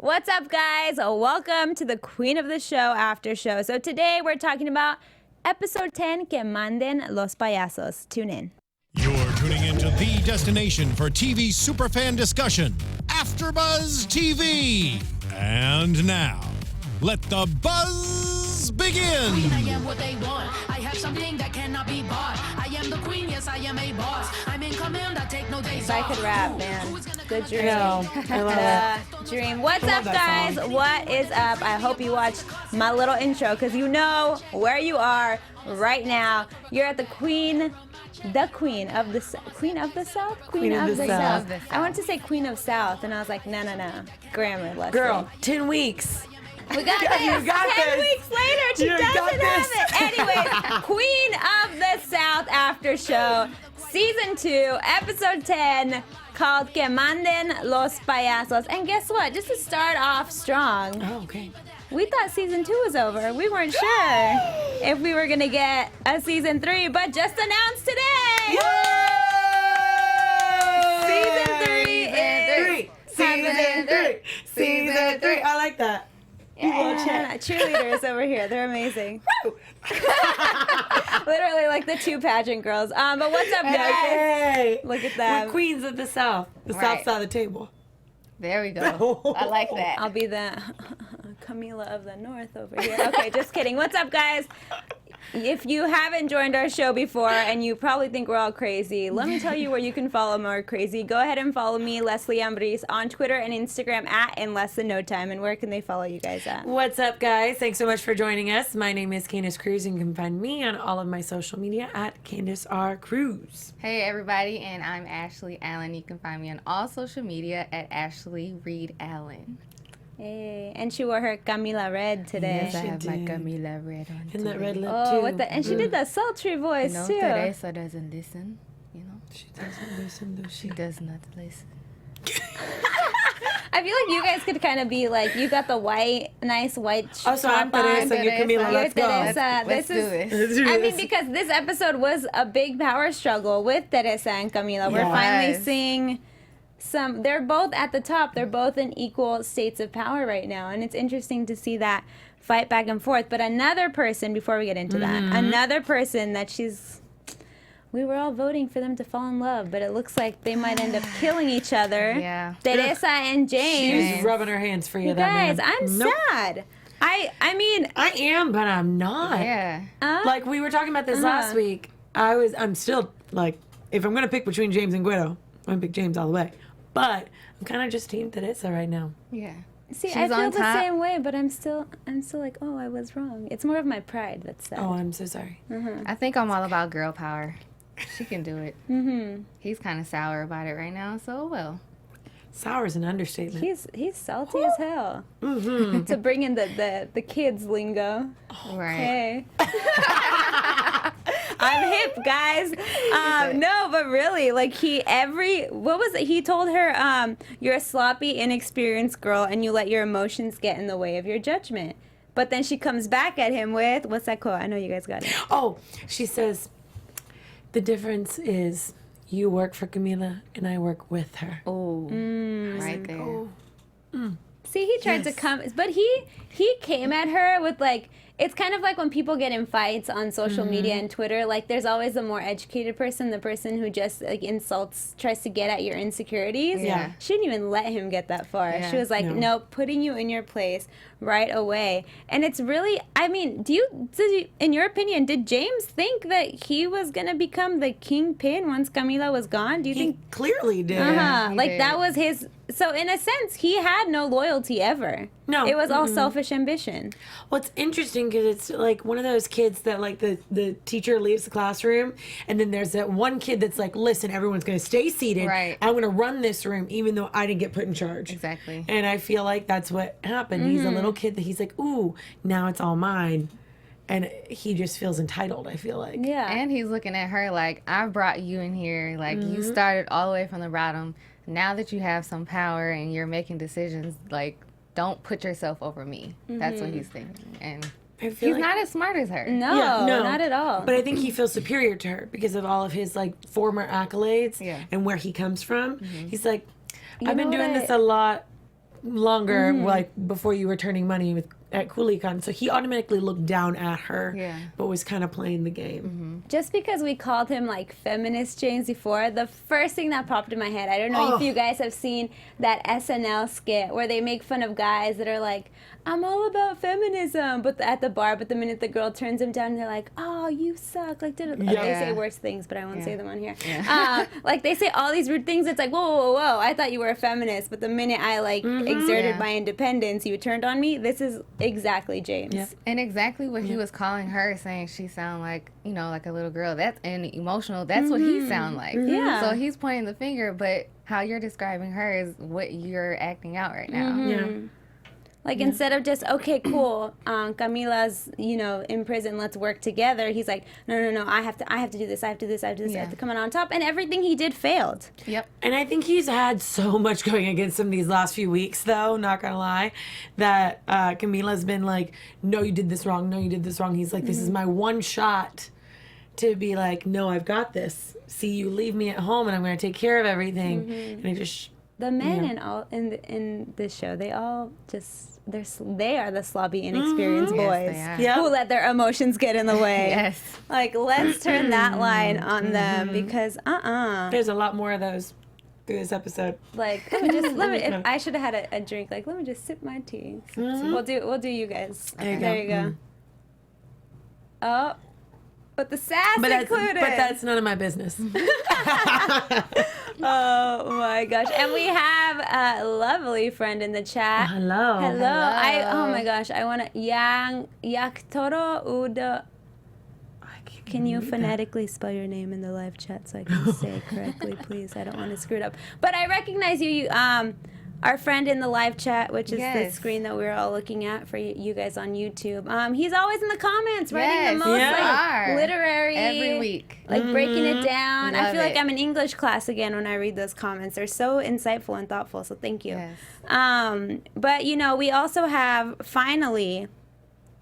What's up, guys? Welcome to the Queen of the Show after show. So today we're talking about episode 10, Que Manden los Payasos. Tune in. You're tuning into the destination for TV superfan discussion, AfterBuzz TV. And now, let the buzz begin. Queen, I am what they want. I have something that cannot be bought. I am the queen, yes, I am a boss. I'm in command, I take no days If I off. could rap, man. Good dream. I love it. Dream. What's up, that guys? song. What is up? I hope you watched my little intro because you know where you are right now. You're at the Queen of the South. Queen of the South. I want to say Queen of South, and I was like, no. Grammar lesson. Girl, 10 weeks. We got this. You got 10 this. weeks later, she You doesn't got have this. it. Anyways, Queen of the South after show, season 2, episode 10, called Que Manden los Payasos. And guess what? Just to start off strong, Oh, okay. we thought season 2 was over. We weren't sure if we were gonna get a season 3, but just announced today. Season 3 is Season 3. I like that. Yeah, cheerleaders over here. They're amazing. Literally like the 2 pageant girls. But what's up, guys? Hey. Look at We're them. queens of the South. The Right. South side of the table. There we go. I like that. I'll be the Camila of the North over here. Okay, just kidding. What's up, guys? If you haven't joined our show before and you probably think we're all crazy, let me tell you where you can follow more crazy. Go ahead and follow me, Leslie Ambris, on Twitter and Instagram at In Less Than No Time. And where can they follow you guys at? What's up, guys? Thanks so much for joining us. My name is Candace Cruz, and you can find me on all of my social media at Candace R. Cruz. Hey, everybody, and I'm Ashley Allen. You can find me on all social media at Ashley Reed Allen. Hey, and she wore her Camila red today. Yes, I She have my did. Camila red on. And that red lip, Oh, too. what the? And she did that sultry voice No, too. Teresa doesn't listen. You know, She doesn't listen, does she? she does not listen. I feel like you guys could kind of be like, you got the nice white. Oh, so I'm top on. Teresa, you're Camila. You're Let's go. Teresa. Let's This do is. this. Let's do I mean, this. because this episode was a big power struggle with Teresa and Camila. We're Yes. finally seeing some. They're both at the top. They're both in equal states of power right now, and it's interesting to see that fight back and forth. But another person, before we get into that, another person that she's. We were all voting for them to fall in love, but it looks like they might end up killing each other. Yeah. Teresa and James. She's rubbing her hands for you, You that guys, man. I'm Nope. sad. I mean, I am, but I'm not. Yeah. Like we were talking about this last week. I'm still like, if I'm gonna pick between James and Guido, I'm gonna pick James all the way. But I'm kind of just team Teresa right now. Yeah. see, She's I feel on the top. same way, but I'm still like, oh, I was wrong. It's more of my pride that's sad. Oh, I'm so sorry. I think I'm all about girl power. She can do it. Mm-hmm. He's kind of sour about it right now, so well. Sour is an understatement. He's salty as hell. To bring in the kids lingo. Right. Hey. I'm hip, guys. No, but really, like what was it? He told her, you're a sloppy, inexperienced girl, and you let your emotions get in the way of your judgment. But then she comes back at him with, what's that quote? I know you guys got it. Oh, she says, the difference is you work for Camila and I work with her. Oh, right there. Oh, See, he tried to Yes. come, but he came at her with like, it's kind of like when people get in fights on social media and Twitter, like there's always the more educated person, the person who just like insults, tries to get at your insecurities. Yeah. She didn't even let him get that far. Yeah. She was like, No. no, putting you in your place right away. And it's really, I mean, in your opinion, did James think that he was going to become the kingpin once Camila was gone? Do you he think? clearly did. Uh-huh. he Like did. that was his. So in a sense, he had no loyalty ever. No. It was all selfish ambition. What's interesting because it's like one of those kids that like the teacher leaves the classroom and then there's that one kid that's like, listen, everyone's going to stay seated. Right. I'm going to run this room even though I didn't get put in charge. Exactly. And I feel like that's what happened. He's a little kid that he's like, ooh, now it's all mine. And he just feels entitled, I feel like. Yeah. And he's looking at her like, I brought you in here. Like, you started all the way from the bottom. Now that you have some power and you're making decisions, like, don't put yourself over me. That's what he's thinking. And I feel he's like, not as smart as her. no, Yeah, no. not at all. But I think he feels superior to her because of all of his like former accolades Yeah. and where he comes from. He's like, You I've been know doing what this a lot longer, like before you were turning money at Kulikan. So he automatically looked down at her, but was kind of playing the game. Just because we called him like feminist James before, the first thing that popped in my head, I don't know if you guys have seen that SNL skit where they make fun of guys that are like, I'm all about feminism, but at the bar, but the minute the girl turns him down, they're like, oh, you suck. Like, they say worse things, but I won't say them on here. Like, they say all these rude things. It's like, whoa, whoa, whoa, I thought you were a feminist, but the minute I, like, exerted my independence, you turned on me. This is exactly James. Yeah. And exactly what he was calling her, saying she sound like, you know, like a little girl. That's and emotional. That's what he sound like. Yeah. So he's pointing the finger, but how you're describing her is what you're acting out right now. Yeah. Like, instead of just, okay, cool, Camila's, you know, in prison, let's work together. He's like, no, I have to do this, I have to do this, I have to come out on top. And everything he did failed. Yep. And I think he's had so much going against him these last few weeks, though, not gonna lie, that Camila's been like, no, you did this wrong, no, you did this wrong. He's like, this is my one shot to be like, no, I've got this. See, you leave me at home and I'm gonna take care of everything. And I just... The men in this show, they all just they are the sloppy, inexperienced boys they are. who let their emotions get in the way. Yes. Like, let's turn that line on them because There's a lot more of those through this episode. like if I should have had a drink. Like, let me just sip my tea. We'll do you guys. There you go. Oh. But the sass included. But that's none of my business. Oh my gosh! And we have a lovely friend in the chat. Hello. Oh my gosh! I want to Yaktoro Uda. Can you phonetically spell your name in the live chat so I can say it correctly, please? I don't want to screw it up. But I recognize you. Our friend in the live chat, which is the screen that we're all looking at for you guys on YouTube. He's always in the comments writing the most like literary every week, like breaking it down. I Love feel like it. I'm in English class again when I read those comments. They're so insightful and thoughtful. So thank you. Yes. But you know, we also have finally,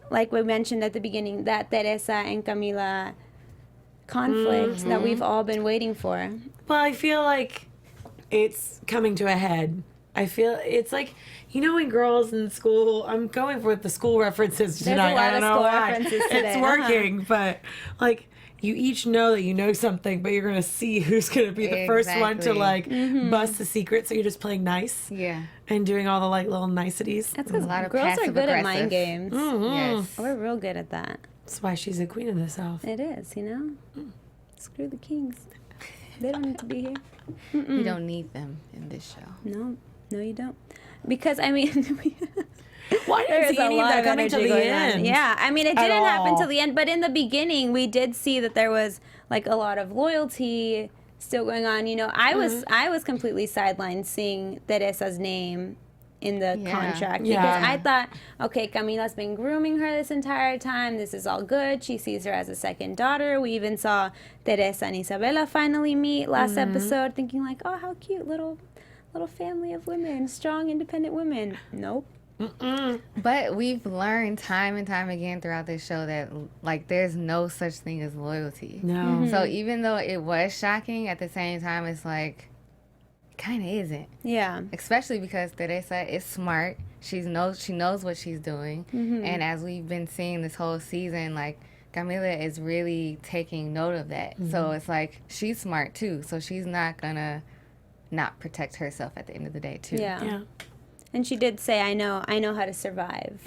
like we mentioned at the beginning, that Teresa and Camila conflict that we've all been waiting for. Well, I feel like it's coming to a head. I feel it's like, you know, when girls in school, I'm going for the school references tonight. There's a lot I don't of know school why. references today. It's working, but like you each know that you know something, but you're gonna see who's gonna be the first one to like bust the secret. So you're just playing nice, and doing all the like little niceties. That's because A lot of girls are good at mind passive-aggressive. games. Yes. We're real good at that. That's why she's a queen of the South. It is, you know? Screw the kings. They don't need to be here. You don't need them in this show. No, you don't. Because, I mean, Why there didn't is see a any of lot that of coming energy to the going on. end? Yeah, I mean, it At didn't happen all. till the end, but in the beginning, we did see that there was like a lot of loyalty still going on. You know, I was completely sidelined seeing Teresa's name in the contract because I thought, okay, Camila's been grooming her this entire time. This is all good. She sees her as a second daughter. We even saw Teresa and Isabela finally meet last episode, thinking like, oh, how cute, little family of women, strong, independent women. Nope. But we've learned time and time again throughout this show that like there's no such thing as loyalty. No. So even though it was shocking, at the same time it's like kind of isn't. Yeah. Especially because Teresa is smart. She knows what she's doing. And as we've been seeing this whole season, like Camila is really taking note of that. So it's like she's smart too. So she's not gonna not protect herself at the end of the day too. Yeah. And she did say, I know how to survive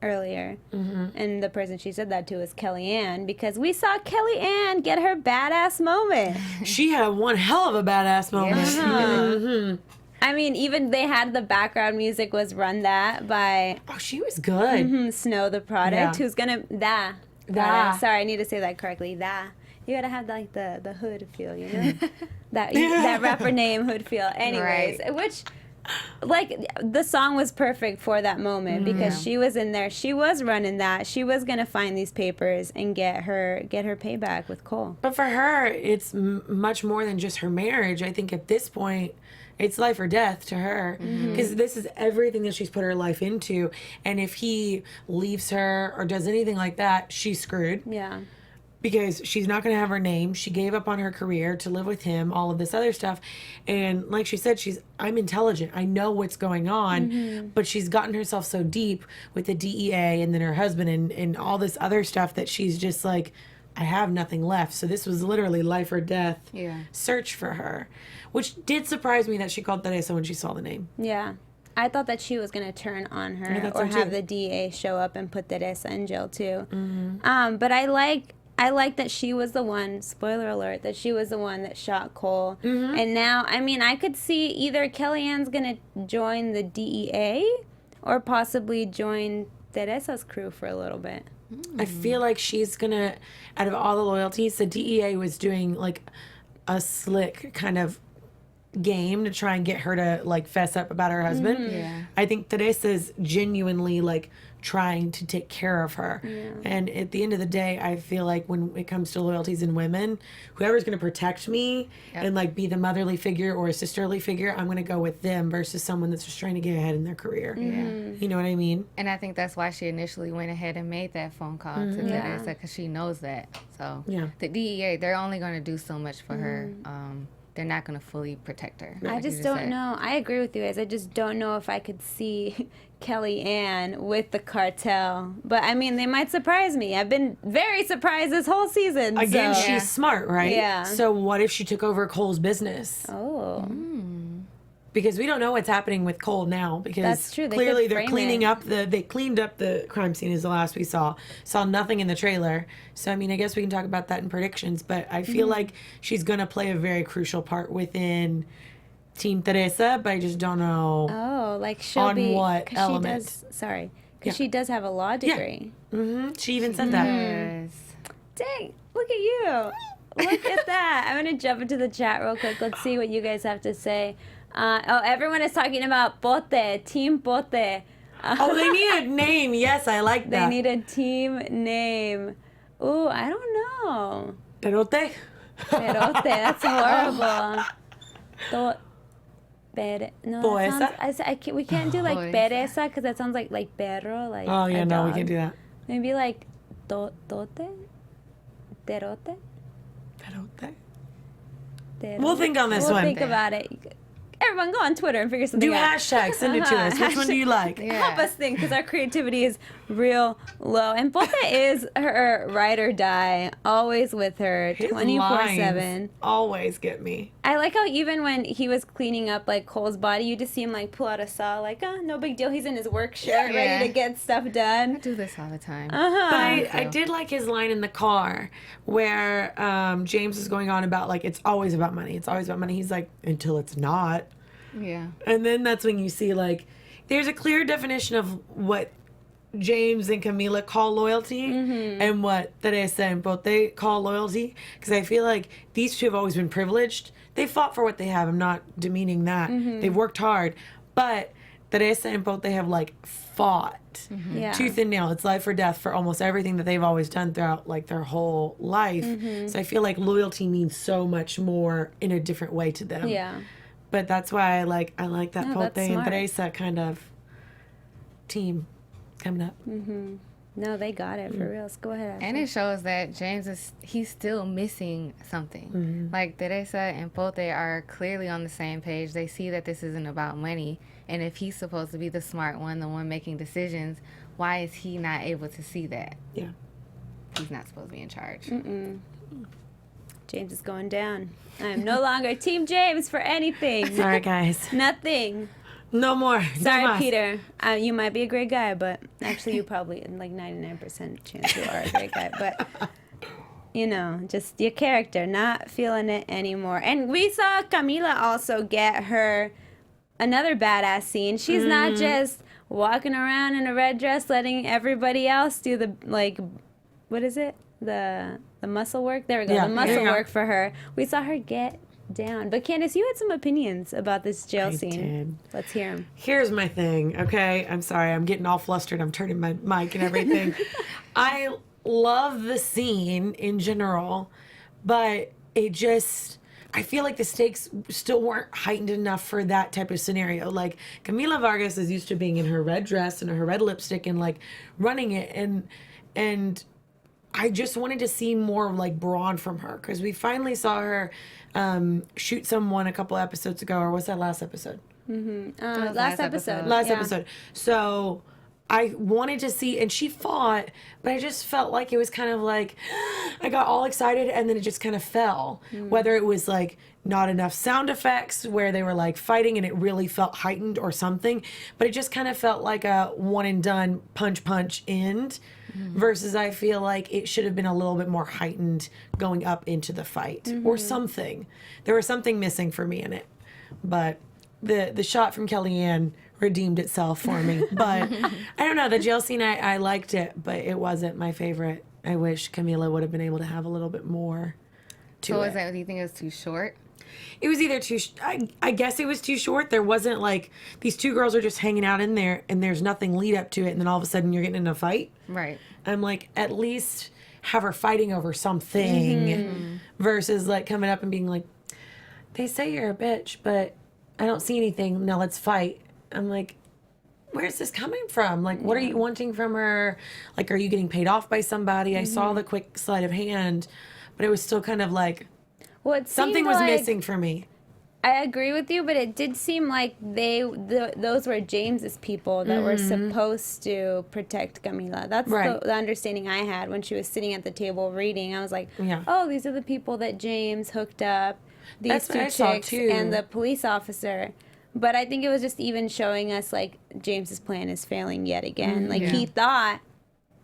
earlier. And the person she said that to was Kellyanne, because we saw Kellyanne get her badass moment. She had one hell of a badass moment. I mean, even they had the background music was Run That by Oh, she was good. Snow the Product, Yeah. who's gonna, sorry, I need to say that correctly, You gotta have like the hood feel, you know? that rapper name, hood feel. Anyways, which, like, the song was perfect for that moment because she was in there, she was running that, she was gonna find these papers and get her payback with Cole. But for her, it's much more than just her marriage. I think at this point, it's life or death to her because this is everything that she's put her life into. And if he leaves her or does anything like that, she's screwed. Yeah. because she's not going to have her name. She gave up on her career to live with him, all of this other stuff. And like she said, I'm intelligent. I know what's going on, but she's gotten herself so deep with the DEA and then her husband and all this other stuff that she's just like, I have nothing left. So this was literally life or death search for her, which did surprise me that she called Teresa when she saw the name. Yeah. I thought that she was going to turn on her thought or so, have too. the DA show up and put Teresa in jail too. But I like that she was the one, spoiler alert, that she was the one that shot Cole. And now, I mean, I could see either Kellyanne's going to join the DEA or possibly join Teresa's crew for a little bit. I feel like she's gonna, out of all the loyalties, the DEA was doing like a slick kind of game to try and get her to like fess up about her husband. Yeah. I think Teresa's genuinely like trying to take care of her. And at the end of the day, I feel like when it comes to loyalties in women, whoever's going to protect me and like be the motherly figure or a sisterly figure, I'm going to go with them versus someone that's just trying to get ahead in their career. You know what I mean? And I think that's why she initially went ahead and made that phone call to Teresa, because she knows that. So the DEA, they're only going to do so much for her. They're not going to fully protect her. I like you just don't said. know. I agree with you guys. I just don't know if I could see Kellyanne with the cartel. But I mean, they might surprise me. I've been very surprised this whole season. Again, so. she's smart, right? Yeah. So what if she took over Cole's business? Oh. Because we don't know what's happening with Cole now. Because That's true. They clearly could they're frame cleaning it. up they cleaned up the crime scene is the last we saw. Saw nothing in the trailer. So I mean, I guess we can talk about that in predictions. But I feel like she's gonna play a very crucial part within Team Teresa. But I just don't know. Oh, like she'll On be. what 'cause element? She does, sorry. Because Yeah. she does have a law degree. She even said that. Yes. Dang, look at you. Look at that. I'm going to jump into the chat real quick. Let's see what you guys have to say. Everyone is talking about Pote, Team Pote. Oh, they need a name. Yes, I like They that. need a team name. Ooh, I don't know. Perote. Perote, that's horrible. No, Poesa? that sounds, we can't do like Poesa. pereza because that sounds like perro, like Oh yeah, a no, we dog. can't do that. Maybe like tote, terote. Perote. Terote. We'll think on this We'll one. think about it. Everyone go on Twitter and figure something Do out. hashtags. Send it to us. Which one do you like? Help us think because our creativity is real low. And Pote is her ride or die, always with her His 24/7. lines always get me. I like how even when he was cleaning up like Cole's body, you just see him like pull out a saw, like, no big deal. He's in his work shirt, Yeah. ready to get stuff done. I do this all the time. But I did like his line in the car where James is going on about like it's always about money. It's always about money. He's like, until it's not. Yeah. And then that's when you see like there's a clear definition of what James and Camila call loyalty and what Teresa and Pote call loyalty. Because I feel like these two have always been privileged. They fought for what they have. I'm not demeaning that. They've worked hard. But Teresa and Pote have like fought Yeah. tooth and nail. It's life or death for almost everything that they've always done throughout like their whole life. So I feel like loyalty means so much more in a different way to them. Yeah. But that's why I like that No, Pote that's and smart. Teresa kind of team coming up. No, they got it for real. Go ahead. And Ashley. it shows that he's still missing something. Like Teresa and Pote are clearly on the same page. They see that this isn't about money. And if he's supposed to be the smart one, the one making decisions, why is he not able to see that? Yeah. He's not supposed to be in charge. James is going down. I am no longer Team James for anything. Sorry, guys. Nothing. No more. Sorry, No más. Peter. You might be a great guy, but actually, you probably, like 99% chance you are a great guy. But, just your character, not feeling it anymore. And we saw Camila also get her another badass scene. She's not just walking around in a red dress, letting everybody else do the, like, what is it? The muscle work? There we go. Yeah, The there muscle you go. work for her. We saw her get down. But Candace, you had some opinions about this jail I scene. did. Let's hear them. Here's my thing, okay? I'm sorry, I'm getting all flustered. I'm turning my mic and everything. I love the scene in general, but it just, I feel like the stakes still weren't heightened enough for that type of scenario. Like, Camila Vargas is used to being in her red dress and her red lipstick and, like, running it. And I just wanted to see more like brawn from her because we finally saw her shoot someone a couple episodes ago, or was that last episode? Last episode. Last Yeah. episode. So I wanted to see, and she fought, but I just felt like it was kind of like I got all excited and then it just kind of fell. Whether it was like not enough sound effects where they were like fighting and it really felt heightened or something, but it just kind of felt like a one and done punch end. Versus I feel like it should have been a little bit more heightened going up into the fight or something. There was something missing for me in it. But the shot from Kellyanne redeemed itself for me. But I don't know, the jail scene, I liked it, but it wasn't my favorite. I wish Camila would have been able to have a little bit more to So it. is that, do you think it was too short? It was either I guess it was too short. There wasn't like, these two girls are just hanging out in there and there's nothing lead up to it. And then all of a sudden you're getting in a fight. Right. I'm like, at least have her fighting over something versus like coming up and being like, they say you're a bitch, but I don't see anything. Now let's fight. I'm like, where's this coming from? Like, what are you wanting from her? Like, are you getting paid off by somebody? I saw the quick sleight of hand, but it was still kind of like, Well, it something seemed was like- missing for me. I agree with you, but it did seem like those were James's people that were supposed to protect Camila. That's Right. the understanding I had when she was sitting at the table reading. I was like, Yeah. oh, these are the people that James hooked up, these That's what two I saw, chicks too. and the police officer. But I think it was just even showing us like James's plan is failing yet again. Like he thought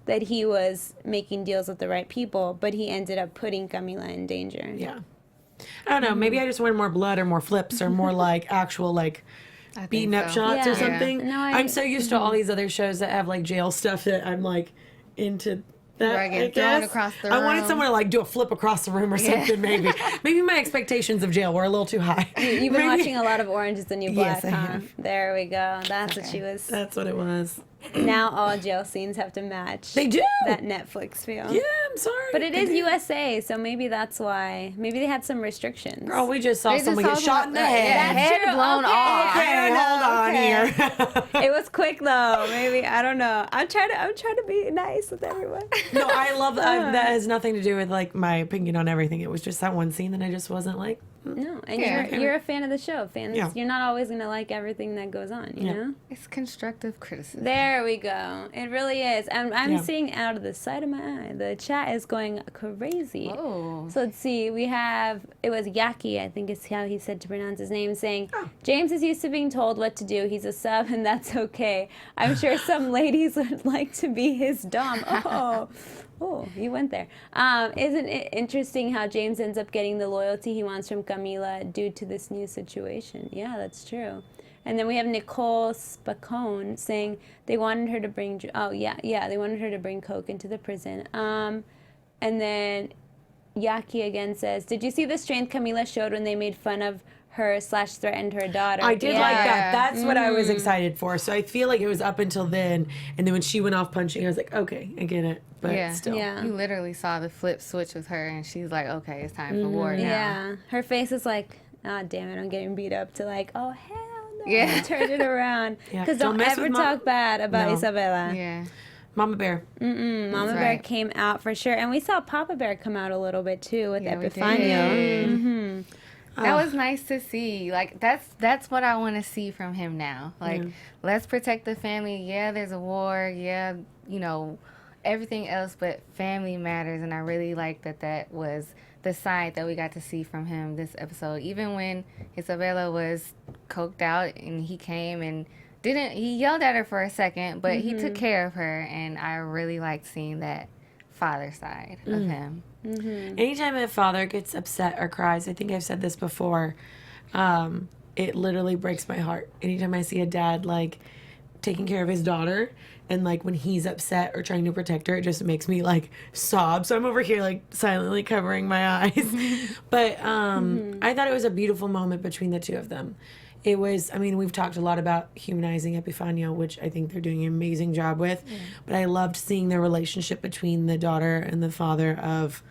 that he was making deals with the right people, but he ended up putting Camila in danger. Yeah. I don't know. Maybe I just wanted more blood or more flips or more like actual like I think beating up so. shots Yeah. or something. No, I'm so used to all these other shows that have like jail stuff that I'm like into that. Right, I getting thrown guess. across the I wanted room. someone to like do a flip across the room or something. Maybe my expectations of jail were a little too high. You've been Maybe- watching a lot of Orange is the New Black, Yes, I huh? have. There we go. That's what she was. That's what it was. Now all jail scenes have to match They do. that Netflix feel. Yeah, I'm sorry. But it They is do. USA, so maybe that's why. Maybe they had some restrictions. Girl, we just saw They just someone saw get shot in the someone- head. yeah, head true. blown Okay. off. Okay, I don't hold know. on Okay. here. It was quick though. Maybe I don't know. I'm trying to be nice with everyone. No, I love that. That has nothing to do with like my opinion on everything. It was just that one scene that I just wasn't like. No, and Yeah. you're a fan of the show. Fans, Yeah. you're not always gonna like everything that goes on. You Yeah. know. It's constructive criticism. There we go. It really is. I'm Yeah. seeing out of the side of my eye. The chat is going crazy. Oh. So let's see. We have, it was Yaki, I think is how he said to pronounce his name, saying, Oh. James is used to being told what to do. He's a sub, and that's okay. I'm sure some ladies would like to be his dom. Oh, you went there. Isn't it interesting how James ends up getting the loyalty he wants from Camila due to this new situation? Yeah, that's true. And then we have Nicole Spacone saying they wanted her to bring, they wanted her to bring coke into the prison. And then Yaki again says, did you see the strength Camila showed when they made fun of her / threatened her daughter? I did like that. That's what I Mm. was excited for. So I feel like it was up until then, and then when she went off punching, I was like, okay, I get it. But Yeah. still, Yeah. You literally saw the flip switch with her, and she's like, okay, it's time for war now. Yeah. Her face is like, ah, damn it, I'm getting beat up, to like, oh, hell no. Yeah. Turn it around. Yeah, Because don't don't mess ever with Mom. talk bad about No. Isabella. Yeah. Mama Bear. Mama That's Bear right. came out for sure. And we saw Papa Bear come out a little bit too with Yeah, we Epifanio. That was nice to see. Like that's what I want to see from him now. Like, let's protect the family. Yeah, there's a war. Yeah, you know, everything else, but family matters. And I really like that was the side that we got to see from him this episode. Even when Isabella was coked out and he came and he yelled at her for a second, but he took care of her, and I really liked seeing that father side of him. Anytime a father gets upset or cries, I think I've said this before, it literally breaks my heart. Anytime I see a dad like taking care of his daughter, and like when he's upset or trying to protect her, it just makes me like sob. So I'm over here like silently covering my eyes. But I thought it was a beautiful moment between the two of them. It was, I mean, we've talked a lot about humanizing Epifanio, which I think they're doing an amazing job with. But I loved seeing the relationship between the daughter and the father, of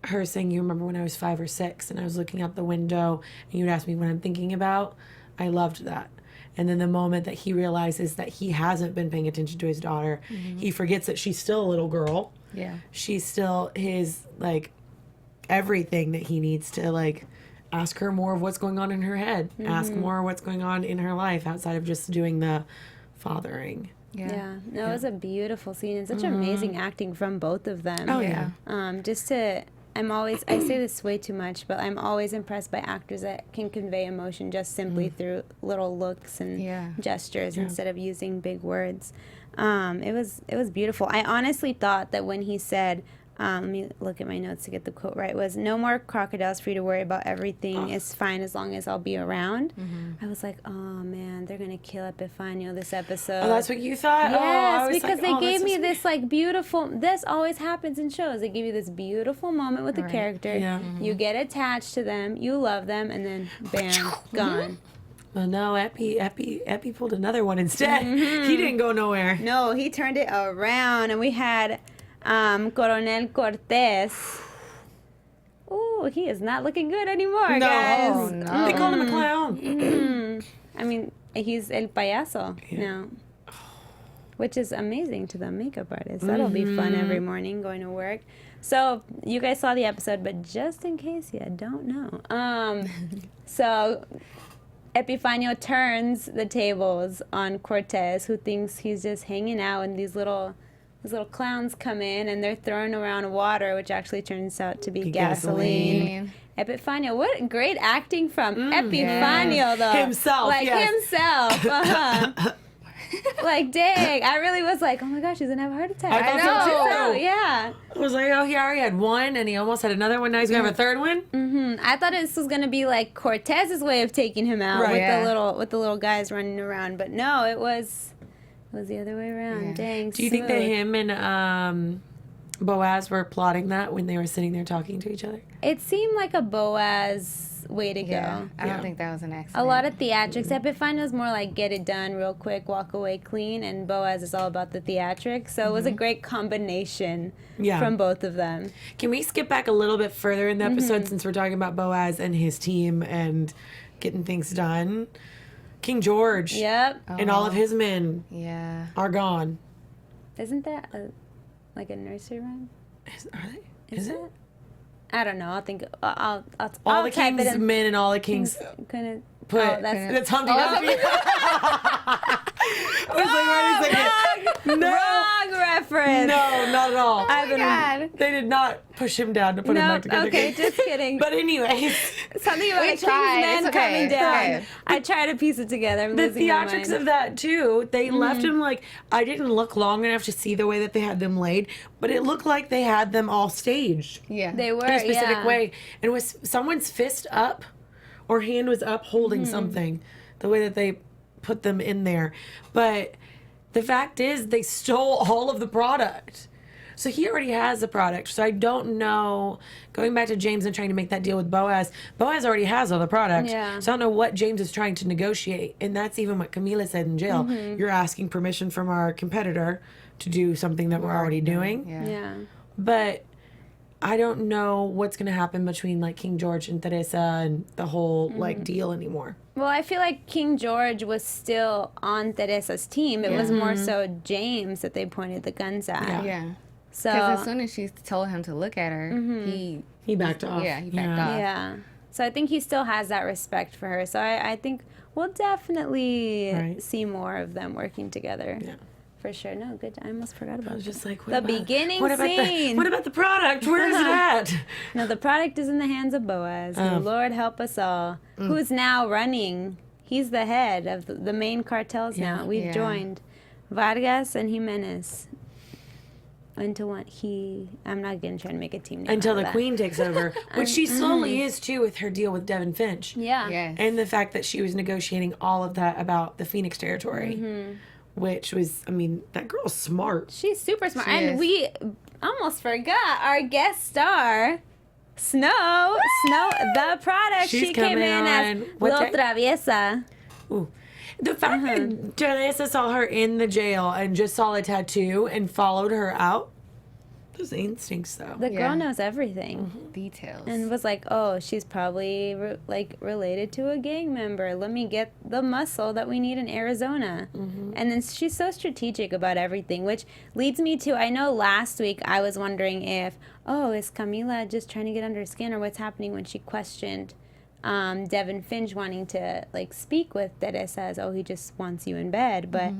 her saying, you remember when I was 5 or 6 and I was looking out the window and you'd ask me what I'm thinking about? I loved that. And then the moment that he realizes that he hasn't been paying attention to his daughter, he forgets that she's still a little girl Yeah. she's still his, like, everything that he needs to, like, ask her more of what's going on in her head. Ask more of what's going on in her life outside of just doing the fathering. Yeah, no, it was a beautiful scene and such amazing acting from both of them. Oh, yeah. Just to, I say this way too much, but I'm always impressed by actors that can convey emotion just simply through little looks and gestures instead of using big words. It was beautiful. I honestly thought that when he said, let me look at my notes to get the quote right, was no more crocodiles for you to worry about, everything is fine as long as I'll be around. I was like, oh man, they're gonna kill Epifanio this episode. Oh, that's what you thought? Yes, I was because like, they oh, gave that's so me sweet. this like beautiful. This always happens in shows. They give you this beautiful moment with the character. Yeah. You get attached to them, you love them, and then bam, gone. Well, no, Epi pulled another one instead. He didn't go nowhere. No, he turned it around, and we had Coronel Cortez. Ooh, he is not looking good anymore, guys. Oh, no. They called him a clown. I mean, he's El Payaso now, which is amazing to the makeup artist. That'll be fun every morning going to work. So you guys saw the episode, but just in case you don't know, so Epifanio turns the tables on Cortez, who thinks he's just hanging out, and these little clowns come in and they're throwing around water, which actually turns out to be gasoline. Epifanio, what great acting from Epifanio, though. Himself, like yes. himself. Like, dang, I really was like, oh my gosh, he's gonna have a heart attack. I thought so, know. too. Yeah. I was like, oh, he already had one, and he almost had another one. Now he's gonna have a third one. I thought this was gonna be like Cortez's way of taking him out Right. with Yeah. the little guys running around, but no, it was the other way around. Yeah. Dang. Do you think that smooth. him and Boaz were plotting that when they were sitting there talking to each other? It seemed like a Boaz way to Yeah. go. I Yeah. don't think that was an accident. A lot of theatrics. Epifanio's more like get it done real quick, walk away clean, and Boaz is all about the theatrics. So it was a great combination Yeah. from both of them. Can we skip back a little bit further in the episode since we're talking about Boaz and his team and getting things done? King George Yep. and all of his men Yeah. are gone. Isn't that like a nursery rhyme? Are they? Is it? it? I don't know. I'll think. I'll All I'll the type king's it in. men and all the king's Couldn't put. Oh, that's That's Humpty Dumpty. I was like, wait a second. No. wrong reference. No, not at all. I've been. God. They did not push him down to put him No, back together. okay, just kidding. But anyways, Something about We a king's tried. men It's okay. coming It's down. okay. I try to piece it together. I'm the losing my theatrics mind. of that too, they left him like, I didn't look long enough to see the way that they had them laid, but it looked like they had them all staged Yeah. They were in a specific yeah. way. And was someone's fist up or hand was up holding something, the way that they put them in there. But the fact is, they stole all of the product. So he already has the product. So I don't know. Going back to James and trying to make that deal with Boaz, Boaz already has all the product. Yeah. So I don't know what James is trying to negotiate. And that's even what Camila said in jail. You're asking permission from our competitor to do something that we're already doing. Yeah. Yeah. But I don't know what's going to happen between like King George and Teresa and the whole like deal anymore. Well, I feel like King George was still on Teresa's team. It was more so James that they pointed the guns at. Yeah. Yeah. So Because as soon as she told him to look at her, He backed off. Yeah, he backed off. yeah. So I think he still has that respect for her. So I think we'll definitely Right. see more of them working together. Yeah. For sure. No, good. I almost forgot I about was that. just like, The beginning what about scene. what about the product? Where is it at? No, the product is in the hands of Boaz. The Lord help us all. Who's now running? He's the head of the main cartels now. We've Yeah. joined Vargas and Jimenez into one. I'm not going to try to make a team name Until out of the that. queen takes over, which she slowly is too with her deal with Devin Finch. Yeah. yes. And the fact that she was negotiating all of that about the Phoenix territory, which was, I mean, that girl's smart. She's super smart. She And is. we almost forgot our guest star, Snow. Snow, the product. She's she came coming in on- as what Lo day? Traviesa. Ooh. The fact that Teresa saw her in the jail and just saw a tattoo and followed her out, Those instincts, though. The girl Yeah. knows everything. Details. And was like, oh, she's probably related to a gang member. Let me get the muscle that we need in Arizona. And then she's so strategic about everything, which leads me to, I know last week I was wondering if, oh, is Camila just trying to get under her skin, or what's happening when she questioned Devin Finch wanting to like speak with Teresa as, oh, he just wants you in bed. But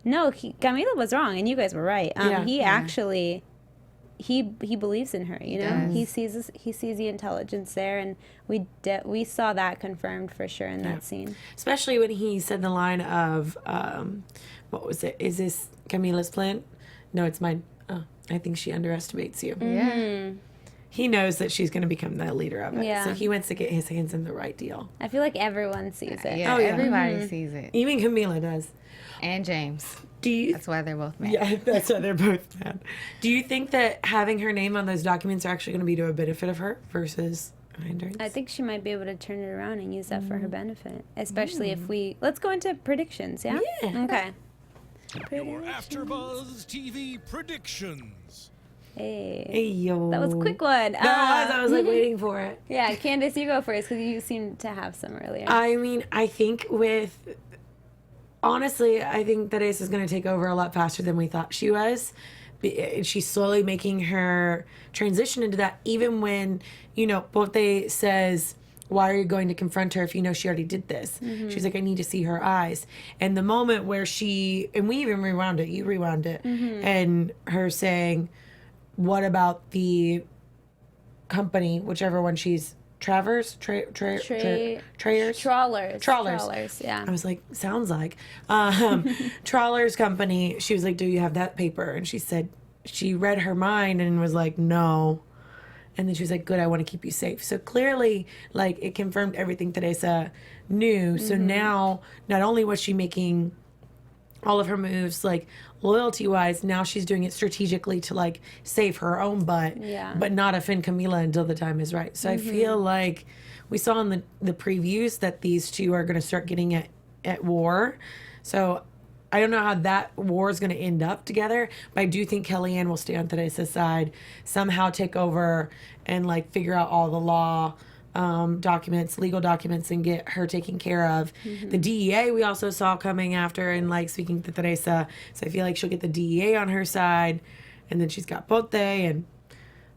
no, Camila was wrong, and you guys were right. He actually... He believes in her, you know. He sees the intelligence there, and we saw that confirmed for sure in that scene. Especially when he said the line of, what was it? Is this Camila's plan? No, it's mine. Oh, I think she underestimates you. yeah. He knows that she's going to become the leader of it. Yeah. So he wants to get his hands in the right deal. I feel like everyone sees it. Yeah, Oh, yeah. everybody sees it. Even Camila does. And James. Do you? That's why they're both mad. Yeah, that's why they're both mad. Do you think that having her name on those documents are actually going to be to a benefit of her versus a hindrance? I think she might be able to turn it around and use that for her benefit, especially if let's go into predictions. Yeah. Yeah. Okay. Your AfterBuzz TV predictions. Hey. Hey, yo. That was a quick one. I was like waiting for it. Yeah, Candace, you go first because you seem to have some earlier. I mean, I think honestly, I think that Ace is going to take over a lot faster than we thought she was. She's slowly making her transition into that, even when, Bote says, why are you going to confront her if you know she already did this? She's like, I need to see her eyes. And the moment where and we even rewound it, you rewound it, and her saying, what about the company, whichever one she's, Travers? Traders? Trawlers, yeah. I was like, sounds like. Trawlers Company, she was like, do you have that paper? And she said, she read her mind and was like, no. And then she was like, good, I want to keep you safe. So clearly, like, it confirmed everything Teresa knew. So now, not only was she making all of her moves, like, loyalty-wise, now she's doing it strategically to, like, save her own butt, but not offend Camila until the time is right. So I feel like we saw in the previews that these two are going to start getting at war. So I don't know how that war is going to end up together, but I do think Kellyanne will stay on Teresa's side, somehow take over and, like, figure out all the law legal documents, and get her taken care of. The DEA we also saw coming after and, like, speaking to Teresa. So I feel like she'll get the DEA on her side, and then she's got Bote, and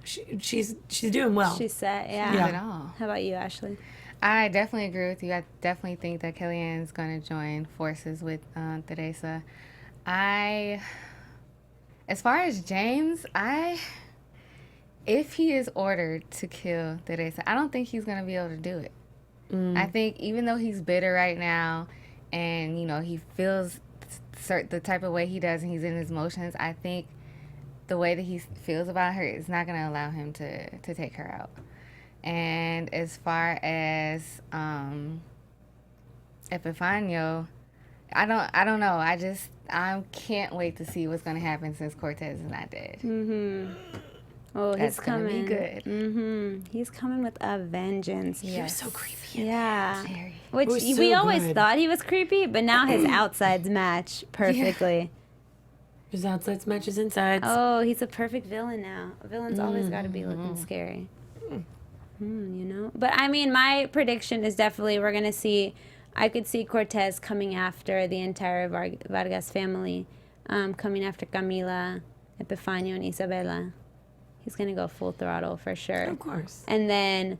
she's doing well. She's set, yeah. Not at all. How about you, Ashley? I definitely agree with you. I definitely think that Kellyanne is going to join forces with Teresa. As far as James, if he is ordered to kill Teresa, I don't think he's going to be able to do it. I think even though he's bitter right now and, he feels the type of way he does and he's in his emotions, I think the way that he feels about her is not going to allow him to take her out. And as far as Epifanio, I don't know. I can't wait to see what's going to happen since Cortez is not dead. Oh, That's he's coming. gonna be good. He's coming with a vengeance. He was so creepy. Yeah. Very. Which It was we so always good. thought he was creepy, but now his outsides match perfectly. His outsides matches insides. Oh, he's a perfect villain now. A villain's always got to be looking scary. But I mean, my prediction is definitely we're going to see, I could see Cortez coming after the entire Vargas family, coming after Camila, Epifanio, and Isabela. He's going to go full throttle for sure. Of course. And then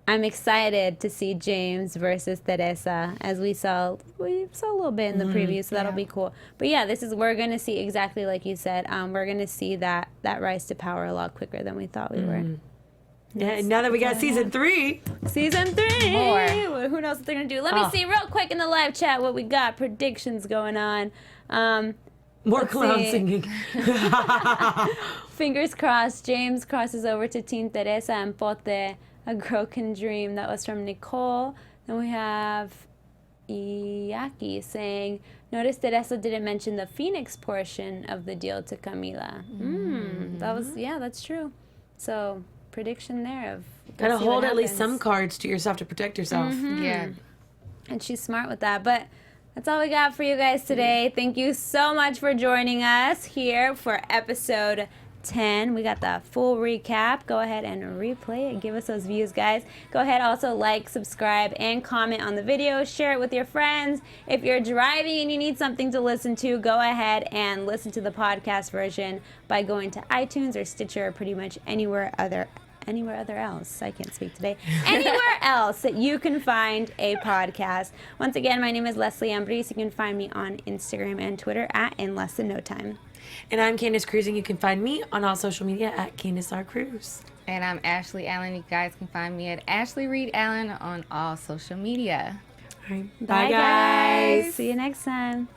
I'm excited to see James versus Teresa, as we saw a little bit in the preview, so that'll be cool. But yeah, we're going to see exactly like you said. We're going to see that rise to power a lot quicker than we thought we were. Yeah, and now that we got season 3. Season 3. More. Well, who knows what they're going to do? Let me see real quick in the live chat what we got. Predictions going on. More Let's clown see. singing. Fingers crossed, James crosses over to Team Teresa and Pote, A Girl Can Dream. That was from Nicole. Then we have Iaki saying, notice Teresa didn't mention the Phoenix portion of the deal to Camila. That's true. So, prediction there of... Gotta we'll see what hold at least happens. some cards to yourself to protect yourself. Yeah. And she's smart with that. But that's all we got for you guys today. Thank you so much for joining us here for episode 10. We got the full recap. Go ahead and replay it. Give us those views, guys. Go ahead, also like, subscribe, and comment on the video. Share it with your friends. If you're driving and you need something to listen to, go ahead and listen to the podcast version by going to iTunes or Stitcher or pretty much anywhere other else. I can't speak today. Anywhere else that you can find a podcast. Once again, my name is Leslie Ambris. You can find me on Instagram and Twitter at In Less Than No Time. And I'm Candace Cruz, and you can find me on all social media at Candace R. Cruz. And I'm Ashley Allen. You guys can find me at Ashley Reed Allen on all social media. All right. Bye, guys. See you next time.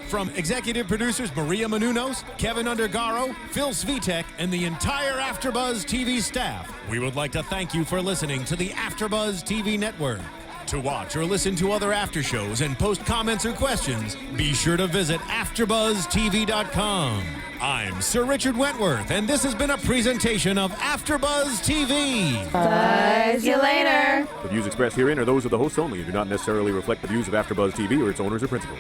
From executive producers Maria Menounos, Kevin Undergaro, Phil Svitek, and the entire AfterBuzz TV staff, we would like to thank you for listening to the AfterBuzz TV network. To watch or listen to other after shows and post comments or questions, be sure to visit AfterBuzzTV.com. I'm Sir Richard Wentworth, and this has been a presentation of AfterBuzz TV. Buzz you later. The views expressed herein are those of the hosts only and do not necessarily reflect the views of AfterBuzz TV or its owners or principals.